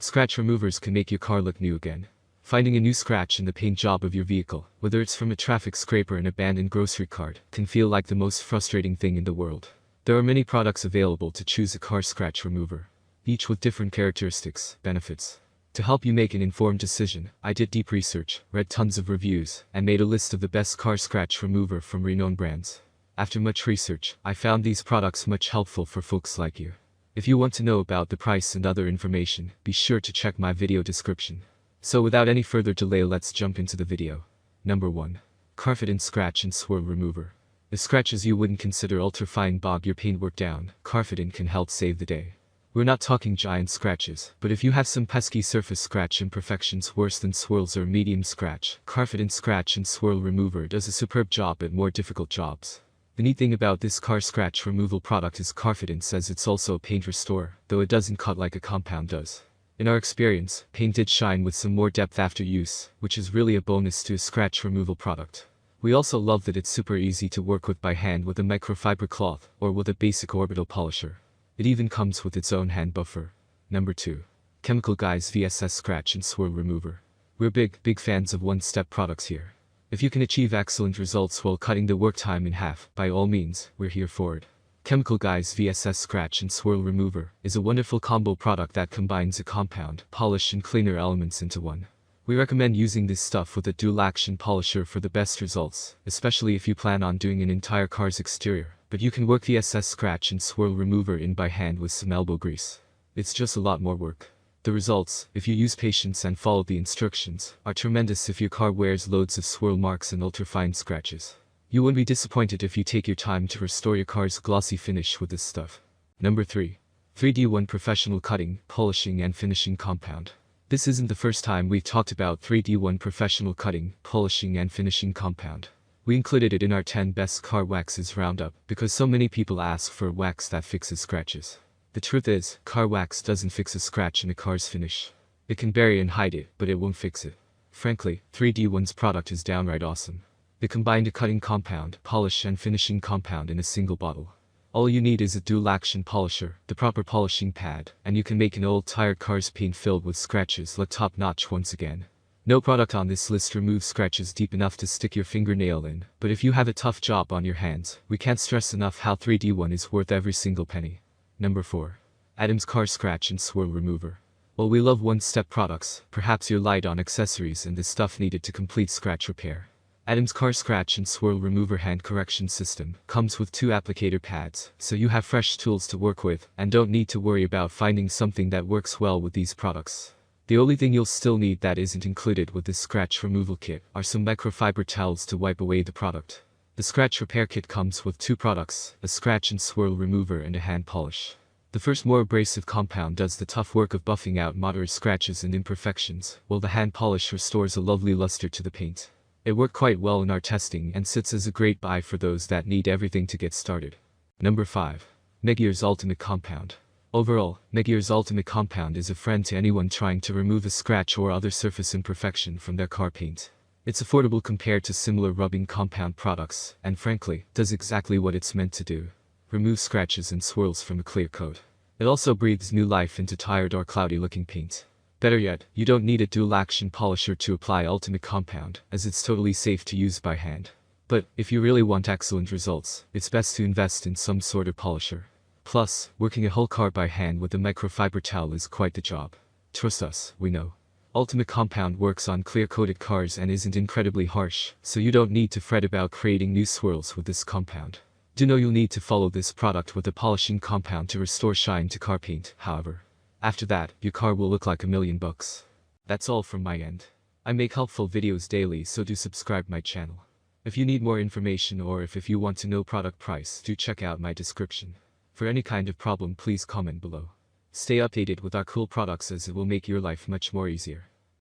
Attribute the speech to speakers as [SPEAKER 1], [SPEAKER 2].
[SPEAKER 1] Scratch removers can make your car look new again. Finding a new scratch in the paint job of your vehicle, whether it's from a traffic scrape or an abandoned grocery cart, can feel like the most frustrating thing in the world. There are many products available to choose a car scratch remover, each with different characteristics, benefits. To help you make an informed decision, I did deep research, read tons of reviews, and made a list of the best car scratch remover from renowned brands. After much research, I found these products much helpful for folks like you. If you want to know about the price and other information, be sure to check my video description. So without any further delay, let's jump into the video. Number 1. Carfident Scratch and Swirl Remover. The scratches you wouldn't consider ultra-fine bog your paintwork down, Carfident can help save the day. We're not talking giant scratches, but if you have some pesky surface scratch imperfections worse than swirls or medium scratch, Carfident Scratch and Swirl Remover does a superb job at more difficult jobs. The neat thing about this car scratch removal product is Carfident says it's also a paint restorer, though it doesn't cut like a compound does. In our experience, paint did shine with some more depth after use, which is really a bonus to a scratch removal product. We also love that it's super easy to work with by hand with a microfiber cloth, or with a basic orbital polisher. It even comes with its own hand buffer. Number 2. Chemical Guys VSS Scratch and Swirl Remover. We're big fans of one-step products here. If you can achieve excellent results while cutting the work time in half, by all means, we're here for it. Chemical Guys VSS Scratch and Swirl Remover is a wonderful combo product that combines a compound, polish and cleaner elements into one. We recommend using this stuff with a dual-action polisher for the best results, especially if you plan on doing an entire car's exterior, but you can work VSS Scratch and Swirl Remover in by hand with some elbow grease. It's just a lot more work. The results, if you use patience and follow the instructions, are tremendous if your car wears loads of swirl marks and ultrafine scratches. You won't be disappointed if you take your time to restore your car's glossy finish with this stuff. Number 3. 3D1 Professional Cutting, Polishing and Finishing Compound. This isn't the first time we've talked about 3D1 Professional Cutting, Polishing and Finishing Compound. We included it in our 10 Best Car Waxes Roundup because so many people ask for a wax that fixes scratches. The truth is, car wax doesn't fix a scratch in a car's finish. It can bury and hide it, but it won't fix it. Frankly, 3D1's product is downright awesome. They combined a cutting compound, polish and finishing compound in a single bottle. All you need is a dual-action polisher, the proper polishing pad, and you can make an old tired car's paint filled with scratches look top-notch once again. No product on this list removes scratches deep enough to stick your fingernail in, but if you have a tough job on your hands, we can't stress enough how 3D1 is worth every single penny. Number 4. Adams Car Scratch and Swirl Remover. While we love one-step products, perhaps you're light on accessories and the stuff needed to complete scratch repair. Adams Car Scratch and Swirl Remover Hand Correction System comes with 2 applicator pads, so you have fresh tools to work with and don't need to worry about finding something that works well with these products. The only thing you'll still need that isn't included with this scratch removal kit are some microfiber towels to wipe away the product. The scratch repair kit comes with 2 products, a scratch and swirl remover and a hand polish. The first more abrasive compound does the tough work of buffing out moderate scratches and imperfections, while the hand polish restores a lovely luster to the paint. It worked quite well in our testing and sits as a great buy for those that need everything to get started. Number 5. Megear's Ultimate Compound. Overall, Megear's Ultimate Compound is a friend to anyone trying to remove a scratch or other surface imperfection from their car paint. It's affordable compared to similar rubbing compound products, and frankly, does exactly what it's meant to do. Remove scratches and swirls from a clear coat. It also breathes new life into tired or cloudy looking paint. Better yet, you don't need a dual-action polisher to apply Ultimate Compound, as it's totally safe to use by hand. But, if you really want excellent results, it's best to invest in some sort of polisher. Plus, working a whole car by hand with a microfiber towel is quite the job. Trust us, we know. Ultimate Compound works on clear-coated cars and isn't incredibly harsh, so you don't need to fret about creating new swirls with this compound. Do know you'll need to follow this product with a polishing compound to restore shine to car paint, however. After that, your car will look like $1,000,000. That's all from my end. I make helpful videos daily, so do subscribe my channel. If you need more information or if you want to know product price, do check out my description. For any kind of problem, please comment below. Stay updated with our cool products as it will make your life much more easier.